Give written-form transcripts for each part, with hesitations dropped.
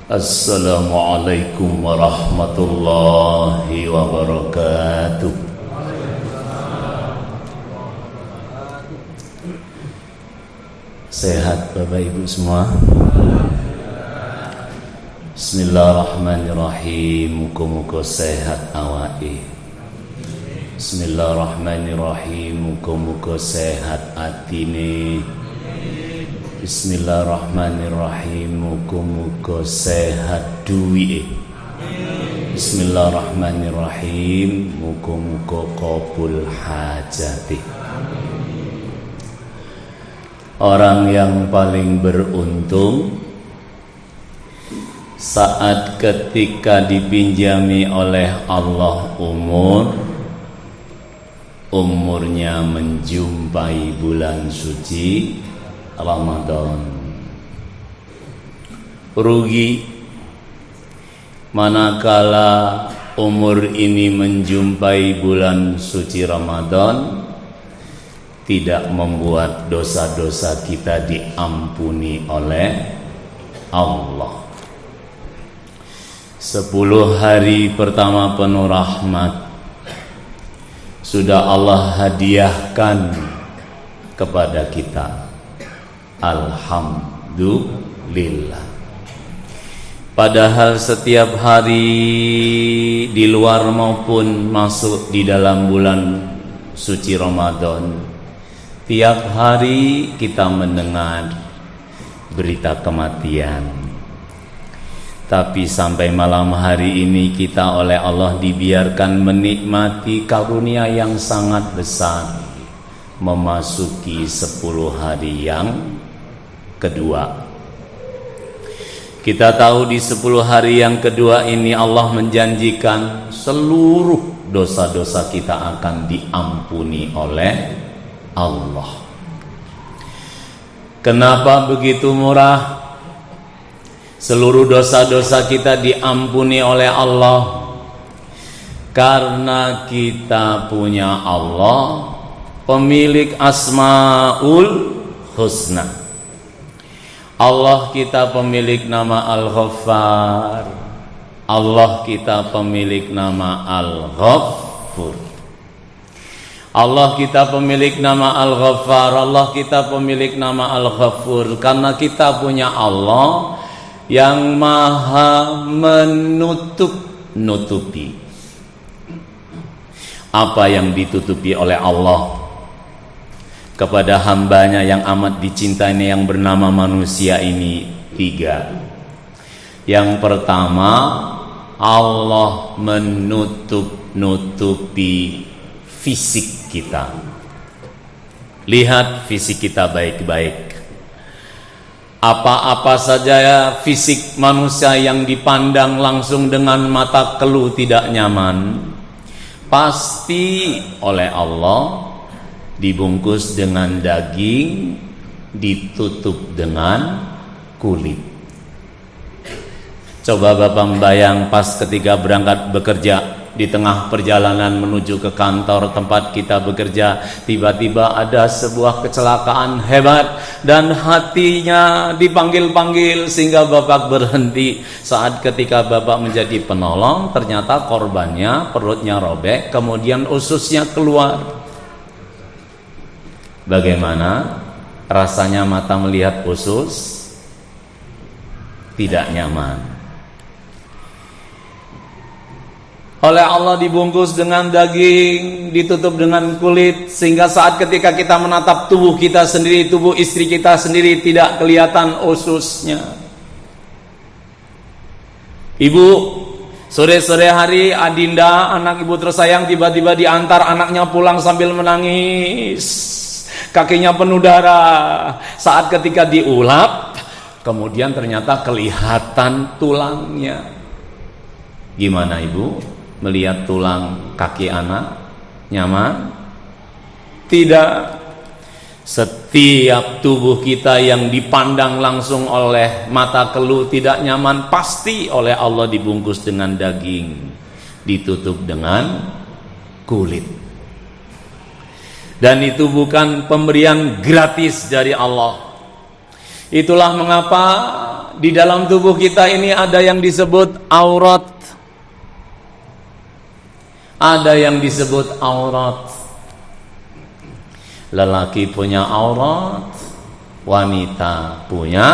Assalamualaikum warahmatullahi wabarakatuh. Sehat Bapak Ibu semua? Bismillahirrahmanirrahim. Muga-muga sehat awake. Bismillahirrahmanirrahim. Muga-muga sehat atine. Bismillahirrahmanirrahim. Muga-muga sehat duwike. Bismillahirrahmanirrahim. Muga-muga kabul hajati. Orang yang paling beruntung saat ketika dipinjami oleh Allah umurnya menjumpai bulan suci Ramadan. Rugi manakala umur ini menjumpai bulan suci Ramadan, tidak membuat dosa-dosa kita diampuni oleh Allah. 10 hari pertama penuh rahmat sudah Allah hadiahkan kepada kita. Alhamdulillah. Padahal setiap hari di luar maupun masuk di dalam bulan suci Ramadan, tiap hari kita mendengar berita kematian. Tapi sampai malam hari ini kita oleh Allah dibiarkan menikmati karunia yang sangat besar, memasuki 10 hari yang kedua. Kita tahu di 10 hari yang kedua ini Allah menjanjikan seluruh dosa-dosa kita akan diampuni oleh Allah. Kenapa begitu murah? Seluruh dosa-dosa kita diampuni oleh Allah karena kita punya Allah, pemilik Asmaul Husna. Allah kita pemilik nama Al-Ghaffar, Allah kita pemilik nama Al-Ghaffur. Allah kita pemilik nama Al-Ghaffar, Allah kita pemilik nama Al-Ghafur. Karena kita punya Allah yang maha menutupi apa yang ditutupi oleh Allah kepada hambanya yang amat dicintainya yang bernama manusia ini 3. Yang pertama, Allah menutupi fisik kita. Lihat fisik kita baik-baik. Apa-apa saja fisik manusia yang dipandang langsung dengan mata kelu tidak nyaman, pasti oleh Allah dibungkus dengan daging, ditutup dengan kulit. Coba Bapak membayang pas ketika berangkat bekerja, di tengah perjalanan menuju ke kantor tempat kita bekerja, tiba-tiba ada sebuah kecelakaan hebat dan hatinya dipanggil-panggil sehingga Bapak berhenti. Saat ketika Bapak menjadi penolong, ternyata korbannya perutnya robek, kemudian ususnya keluar. Bagaimana rasanya mata melihat usus? Tidak nyaman. Oleh Allah dibungkus dengan daging, ditutup dengan kulit, sehingga saat ketika kita menatap tubuh kita sendiri, tubuh istri kita sendiri, tidak kelihatan ususnya. Ibu, sore-sore hari Adinda, anak ibu tersayang, tiba-tiba diantar anaknya pulang sambil menangis. Kakinya penuh darah. Saat ketika diulap, kemudian ternyata kelihatan tulangnya. Gimana ibu melihat tulang kaki anak? Nyaman? Tidak. Setiap tubuh kita yang dipandang langsung oleh mata kelu tidak nyaman, pasti oleh Allah dibungkus dengan daging, ditutup dengan kulit. Dan itu bukan pemberian gratis dari Allah. Itulah mengapa di dalam tubuh kita ini ada yang disebut aurat. Ada yang disebut aurat. Lelaki punya aurat, wanita punya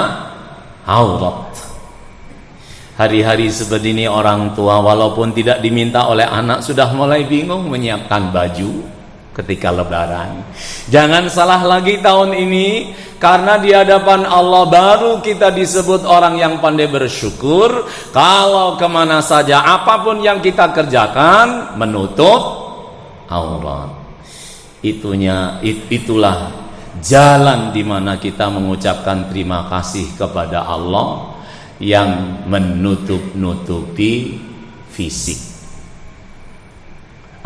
aurat. Hari-hari seperti ini orang tua walaupun tidak diminta oleh anak sudah mulai bingung menyiapkan baju ketika lebaran. Jangan salah lagi tahun ini, karena di hadapan Allah baru kita disebut orang yang pandai bersyukur. Kalau kemana saja apapun yang kita kerjakan menutup aurat. Itulah jalan di mana kita mengucapkan terima kasih kepada Allah yang menutup-nutupi fisik.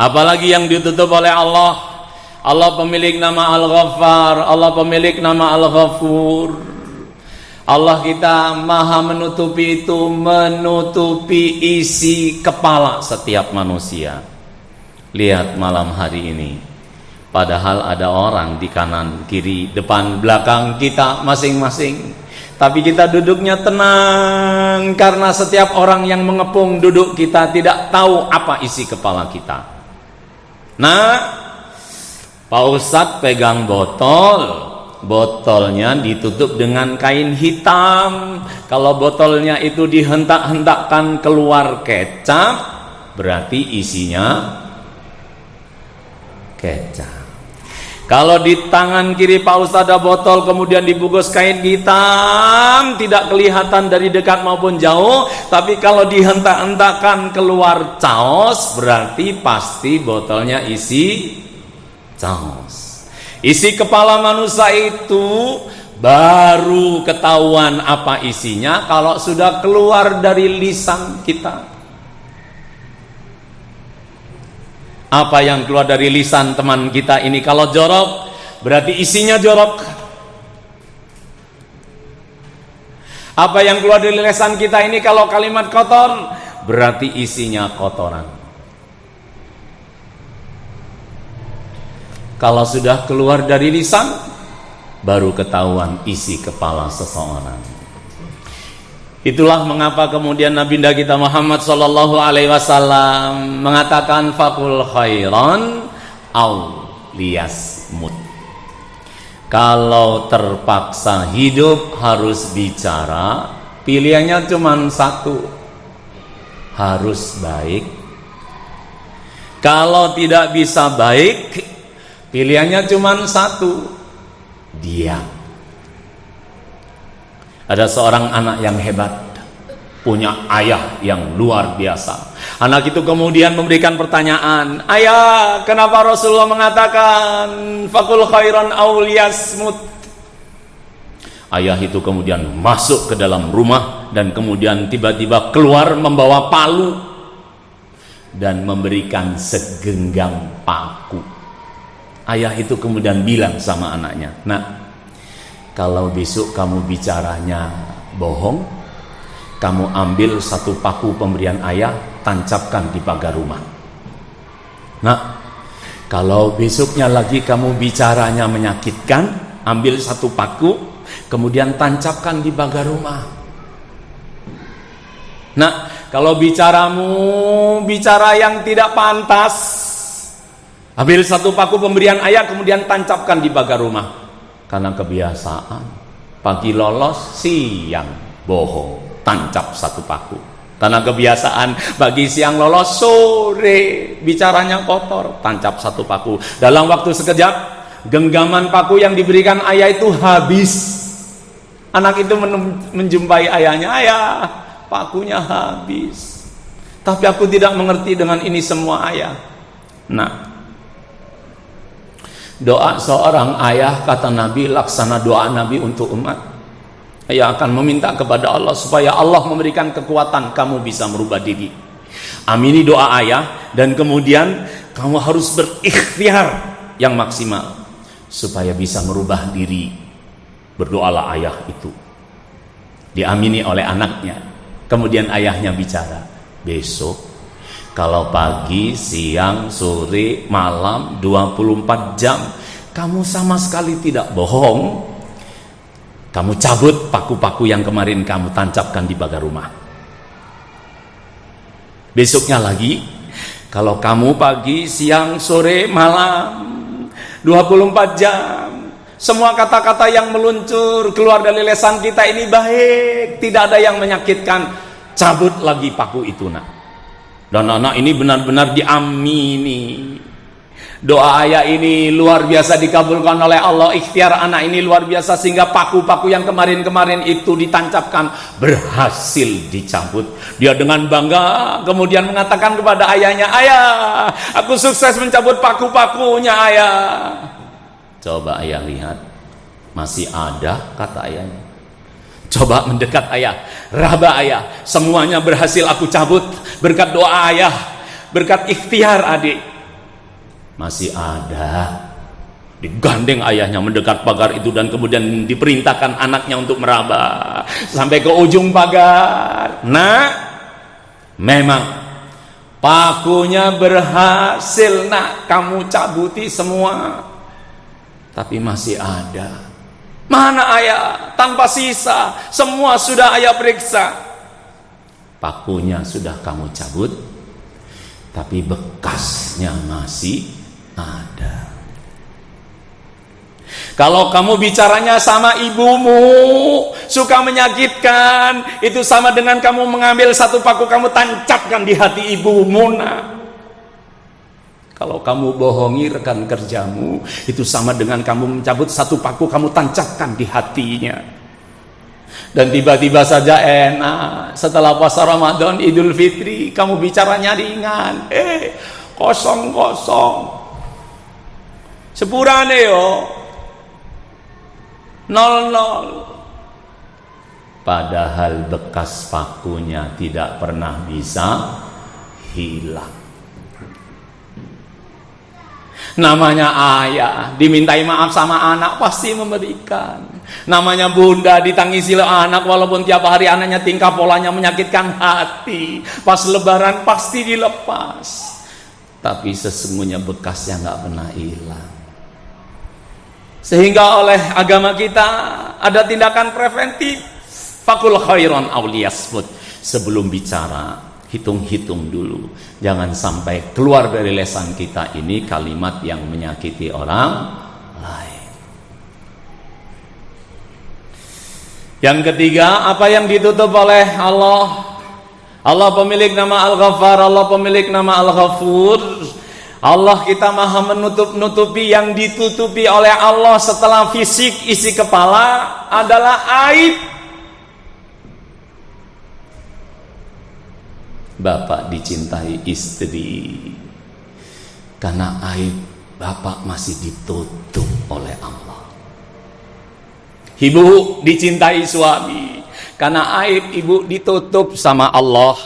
Apalagi yang ditutup oleh Allah. Allah pemilik nama Al-Ghaffar, Allah pemilik nama Al-Ghafur. Allah kita maha menutupi itu, menutupi isi kepala setiap manusia. Lihat malam hari ini, padahal ada orang di kanan, kiri, depan, belakang kita masing-masing, tapi kita duduknya tenang karena setiap orang yang mengepung duduk kita tidak tahu apa isi kepala kita. Nah, Pak Ustadz pegang botolnya ditutup dengan kain hitam. Kalau botolnya itu dihentak-hentakkan keluar kecap, berarti isinya kecap. Kalau di tangan kiri Pak Ustadz ada botol kemudian dibungkus kain hitam, tidak kelihatan dari dekat maupun jauh, tapi kalau dihentak-hentakkan keluar caos, berarti pasti botolnya isi caos. Isi kepala manusia itu baru ketahuan apa isinya kalau sudah keluar dari lisan kita. Apa yang keluar dari lisan teman kita ini kalau jorok, berarti isinya jorok. Apa yang keluar dari lisan kita ini kalau kalimat kotor, berarti isinya kotoran. Kalau sudah keluar dari lisan, baru ketahuan isi kepala seseorang. Itulah mengapa kemudian Nabi kita Muhammad sallallahu alaihi wasallam mengatakan fakul khairan au liyasmut. Kalau terpaksa hidup harus bicara, pilihannya cuma satu, harus baik. Kalau tidak bisa baik, pilihannya cuma satu, diam. Ada seorang anak yang hebat, punya ayah yang luar biasa. Anak itu kemudian memberikan pertanyaan, ayah, kenapa Rasulullah mengatakan fakul khairan aw liyasmut? Ayah itu kemudian masuk ke dalam rumah dan kemudian tiba-tiba keluar membawa palu dan memberikan segenggam paku. Ayah itu kemudian bilang sama anaknya, nak, kalau besok kamu bicaranya bohong, kamu ambil satu paku pemberian ayah, tancapkan di pagar rumah. Nah, kalau besoknya lagi kamu bicaranya menyakitkan, ambil satu paku, kemudian tancapkan di pagar rumah. Nah, kalau bicaramu bicara yang tidak pantas, ambil satu paku pemberian ayah, kemudian tancapkan di pagar rumah. Karena kebiasaan, pagi lolos, siang bohong, tancap satu paku. Karena kebiasaan, pagi siang lolos, sore bicaranya kotor, tancap satu paku. Dalam waktu sekejap, genggaman paku yang diberikan ayah itu habis. Anak itu menjumpai ayahnya, ayah, pakunya habis. Tapi aku tidak mengerti dengan ini semua, ayah. Nah, doa seorang ayah, kata Nabi, laksana doa Nabi untuk umat. Ayah akan meminta kepada Allah supaya Allah memberikan kekuatan kamu bisa merubah diri. Amini doa ayah dan kemudian kamu harus berikhtiar yang maksimal supaya bisa merubah diri. Berdoalah ayah itu. Diamini oleh anaknya. Kemudian ayahnya bicara, besok kalau pagi, siang, sore, malam, 24 jam kamu sama sekali tidak bohong, Kamu cabut paku-paku yang kemarin kamu tancapkan di pagar rumah. Besoknya lagi, kalau kamu pagi, siang, sore, malam, 24 jam, semua kata-kata yang meluncur keluar dari lisan kita ini baik, tidak ada yang menyakitkan, cabut lagi paku itu nak. Dan anak ini benar-benar diamini. Doa ayah ini luar biasa dikabulkan oleh Allah. Ikhtiar anak ini luar biasa sehingga paku-paku yang kemarin-kemarin itu ditancapkan berhasil dicabut. Dia dengan bangga kemudian mengatakan kepada ayahnya, "Ayah, aku sukses mencabut paku-pakunya ayah." Coba ayah lihat, masih ada kata ayahnya. Coba mendekat ayah, raba ayah, semuanya berhasil aku cabut berkat doa ayah, berkat ikhtiar adik. Masih ada. Digandeng ayahnya mendekat pagar itu dan kemudian diperintahkan anaknya untuk meraba sampai ke ujung pagar. Nah, memang pakunya berhasil nak kamu cabuti semua, tapi masih ada. Mana ayah? Tanpa sisa, semua sudah ayah periksa. Pakunya sudah kamu cabut, tapi bekasnya masih ada. Kalau kamu bicaranya sama ibumu suka menyakitkan, itu sama dengan kamu mengambil satu paku kamu tancapkan di hati ibumu nak. Kalau kamu bohongi rekan kerjamu, itu sama dengan kamu mencabut satu paku kamu tancapkan di hatinya. Dan tiba-tiba saja enak, setelah puasa Ramadan, Idul Fitri, kamu bicaranya ringan, kosong-kosong, sepurane yo 0-0. Padahal bekas pakunya tidak pernah bisa hilang. Namanya ayah dimintai maaf sama anak pasti memberikan. Namanya bunda ditangisi oleh anak walaupun tiap hari anaknya tingkah polanya menyakitkan hati. Pas lebaran pasti dilepas. Tapi sesungguhnya bekasnya nggak pernah hilang. Sehingga oleh agama kita ada tindakan preventif. Fakul khairan awliyasmut. Sebelum bicara, hitung-hitung dulu. Jangan sampai keluar dari lisan kita ini kalimat yang menyakiti orang lain. Yang ketiga, apa yang ditutup oleh Allah? Allah pemilik nama Al-Ghaffar, Allah pemilik nama Al-Ghafur. Allah kita maha menutup-nutupi. Yang ditutupi oleh Allah setelah fisik isi kepala adalah aib. Bapak dicintai istri karena aib bapak masih ditutup oleh Allah. Ibu dicintai suami karena aib ibu ditutup sama Allah.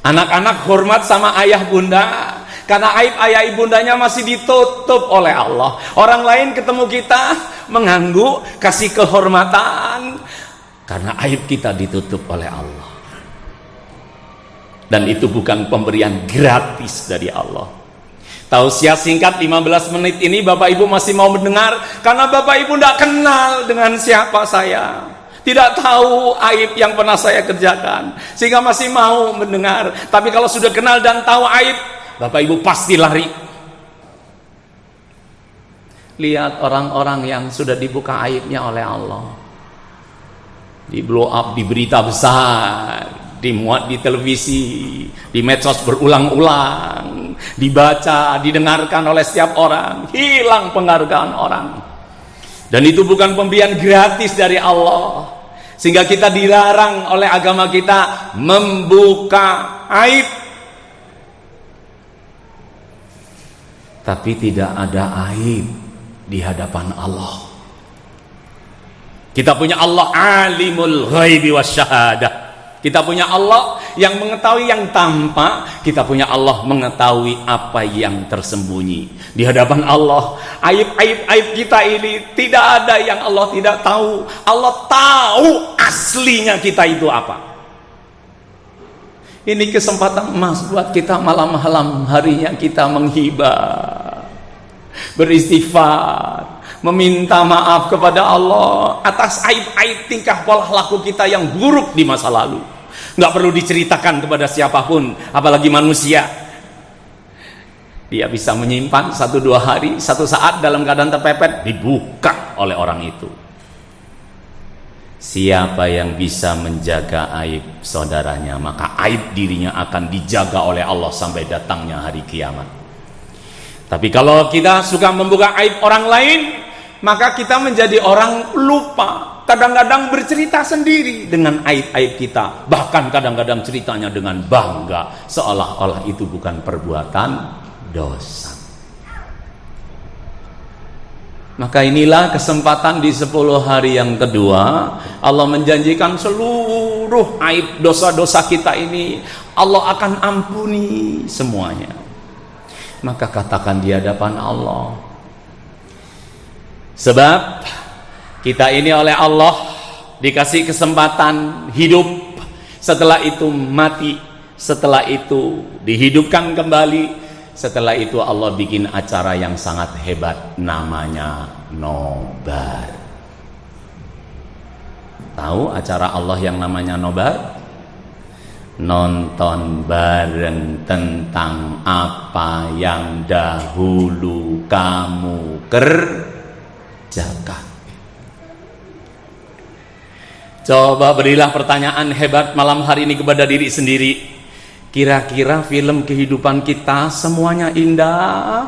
Anak-anak hormat sama ayah bunda karena aib ayah ibundanya masih ditutup oleh Allah. Orang lain ketemu kita mengganggu, kasih kehormatan karena aib kita ditutup oleh Allah. Dan itu bukan pemberian gratis dari Allah. Tausiah singkat 15 menit ini Bapak Ibu masih mau mendengar karena Bapak Ibu tidak kenal dengan siapa saya, tidak tahu aib yang pernah saya kerjakan, sehingga masih mau mendengar. Tapi kalau sudah kenal dan tahu aib, Bapak Ibu pasti lari. Lihat orang-orang yang sudah dibuka aibnya oleh Allah, di blow up, di berita besar, dimuat di televisi, di medsos berulang-ulang, dibaca, didengarkan oleh setiap orang, hilang penghargaan orang. Dan itu bukan pemberian gratis dari Allah, sehingga kita dilarang oleh agama kita membuka aib. Tapi tidak ada aib di hadapan Allah. Kita punya Allah alimul ghaibi wasyahadah. Kita punya Allah yang mengetahui yang tampak. Kita punya Allah mengetahui apa yang tersembunyi. Di hadapan Allah, aib-aib kita ini tidak ada yang Allah tidak tahu. Allah tahu aslinya kita itu apa. Ini kesempatan emas buat kita malam-malam harinya kita menghibah, beristighfar, meminta maaf kepada Allah atas aib-aib tingkah pola laku kita yang buruk di masa lalu. Nggak perlu diceritakan kepada siapapun, apalagi manusia. Dia bisa menyimpan 1-2 hari, 1 saat dalam keadaan terpepet, dibuka oleh orang itu. Siapa yang bisa menjaga aib saudaranya, maka aib dirinya akan dijaga oleh Allah sampai datangnya hari kiamat. Tapi kalau kita suka membuka aib orang lain, maka kita menjadi orang lupa. Kadang-kadang bercerita sendiri dengan aib-aib kita, bahkan kadang-kadang ceritanya dengan bangga, seolah-olah itu bukan perbuatan dosa. Maka inilah kesempatan di 10 hari yang kedua, Allah menjanjikan seluruh aib dosa-dosa kita ini Allah akan ampuni semuanya. Maka katakan di hadapan Allah, sebab kita ini oleh Allah dikasih kesempatan hidup, setelah itu mati, setelah itu dihidupkan kembali, setelah itu Allah bikin acara yang sangat hebat, namanya nobar. Tahu acara Allah yang namanya nobar? Nonton bareng tentang apa yang dahulu kamu kerjakan. Coba berilah pertanyaan hebat malam hari ini kepada diri sendiri. Kira-kira film kehidupan kita semuanya indah?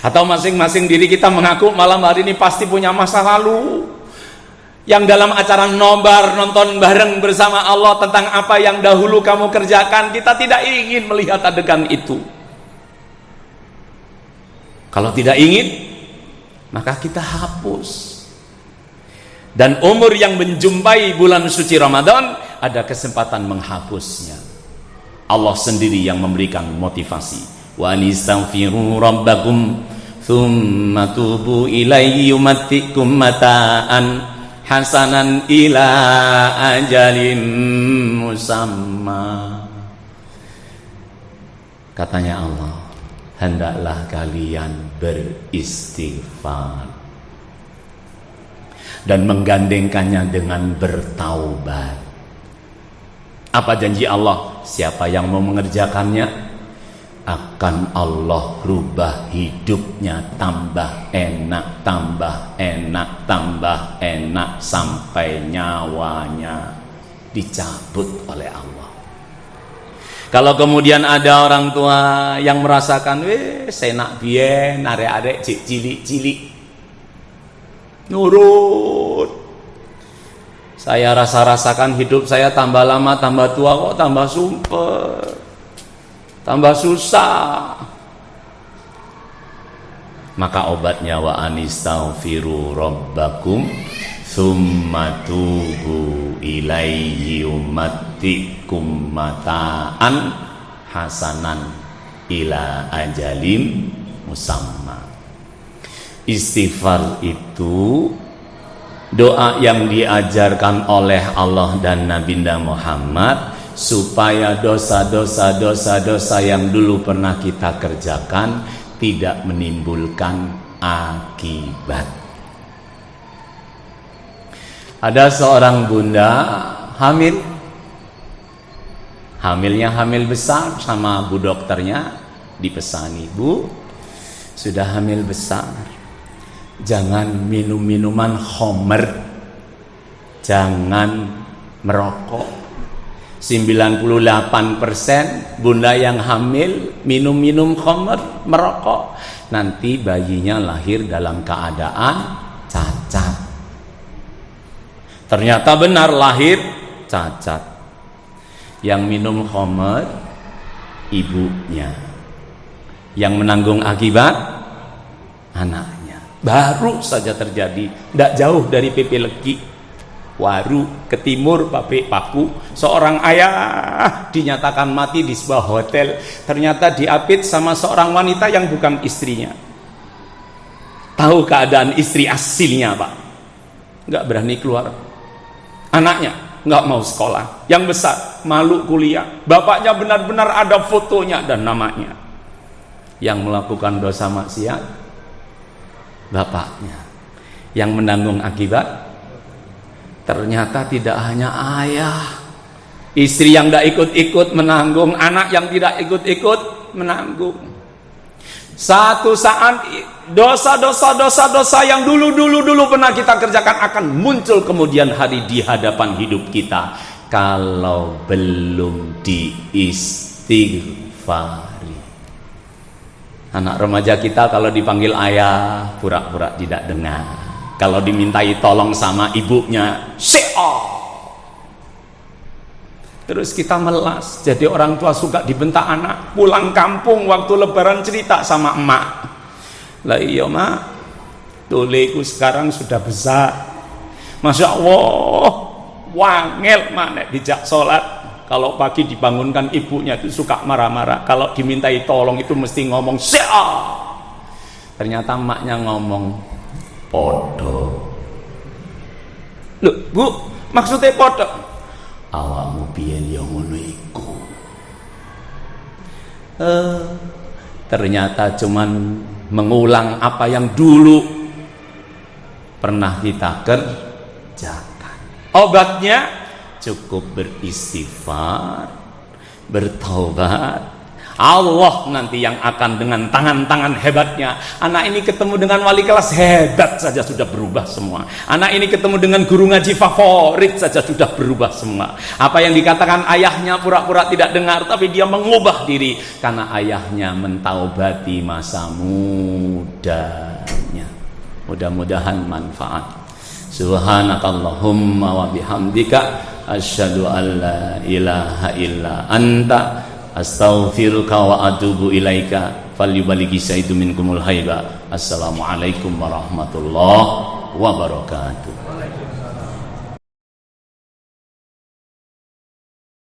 Atau masing-masing diri kita mengaku malam hari ini pasti punya masa lalu yang dalam acara nobar, nonton bareng bersama Allah tentang apa yang dahulu kamu kerjakan, kita tidak ingin melihat adegan itu. Kalau tidak ingin, maka kita hapus. Dan umur yang menjumpai bulan suci Ramadan ada kesempatan menghapusnya. Allah sendiri yang memberikan motivasi. Wa anistaghfiru rabbakum thumma tubu ilaihi yumattikum mata'an hasanan ila ajalin musamma. Katanya Allah, hendaklah kalian beristighfar dan menggandengkannya dengan bertaubat. Apa janji Allah? Siapa yang mau mengerjakannya, akan Allah rubah hidupnya tambah enak, tambah enak, tambah enak, sampai nyawanya dicabut oleh Allah. Kalau kemudian ada orang tua yang merasakan, senak bien, arek-arek cilik-cilik nurut, saya rasakan hidup saya tambah lama, tambah tua, kok tambah sumpah, tambah susah. Maka obatnya wa anistaghfiru rabbakum tsumma tubu ilaihi yumattikum mata'an hasanan ila ajalim musamma. Istighfar itu doa yang diajarkan oleh Allah dan Nabi Muhammad supaya dosa-dosa yang dulu pernah kita kerjakan tidak menimbulkan akibat. Ada seorang bunda hamil, hamilnya hamil besar, sama bu dokternya dipesani, Bu, sudah hamil besar, jangan minum minuman khamr, jangan merokok. 98% bunda yang hamil minum khamr, merokok, nanti bayinya lahir dalam keadaan cacat. Ternyata benar, lahir cacat. Yang minum khamr ibunya, yang menanggung akibat anaknya. Baru saja terjadi, tidak jauh dari PP Legi, Waru ke timur, Pabrik Paku, seorang ayah dinyatakan mati di sebuah hotel. Ternyata diapit sama seorang wanita yang bukan istrinya. Tahu keadaan istri aslinya, Pak, nggak berani keluar. Anaknya nggak mau sekolah, yang besar malu kuliah, bapaknya benar-benar ada fotonya dan namanya. Yang melakukan dosa maksiat bapaknya. Yang menanggung akibat ternyata tidak hanya ayah. Istri yang tidak ikut-ikut menanggung, anak yang tidak ikut-ikut menanggung. Satu saat dosa yang dulu pernah kita kerjakan akan muncul kemudian hari di hadapan hidup kita kalau belum diistighfari. Anak remaja kita kalau dipanggil ayah pura-pura tidak dengar. Kalau dimintai tolong sama ibunya, se'ah. Terus kita melas. Jadi orang tua suka dibentak anak. Pulang kampung waktu lebaran cerita sama emak. Lah iya mak, tuleku sekarang sudah besar. Masya Allah, wangel mak dijak sholat. Kalau pagi dibangunkan ibunya itu suka marah-marah. Kalau dimintai tolong itu mesti ngomong se'ah. Ternyata emaknya ngomong podo. Loh bu, maksudnya podo? Awakmu biyen yo ngono iku. Ternyata cuman mengulang apa yang dulu pernah kita kerjakan. Obatnya cukup beristighfar, bertaubat. Allah nanti yang akan dengan tangan-tangan hebatnya. Anak ini ketemu dengan wali kelas hebat saja sudah berubah semua. Anak ini ketemu dengan guru ngaji favorit saja sudah berubah semua. Apa yang dikatakan ayahnya pura-pura tidak dengar, tapi dia mengubah diri karena ayahnya mentaubati masa mudanya. Mudah-mudahan manfaat. Subhanakallahumma wa bihamdika asyhadu an la ilaha illa anta astaghfiruka wa atubu ilaika falyuballighi syaitu minkumul haiba. Assalamualaikum warahmatullahi wabarakatuh.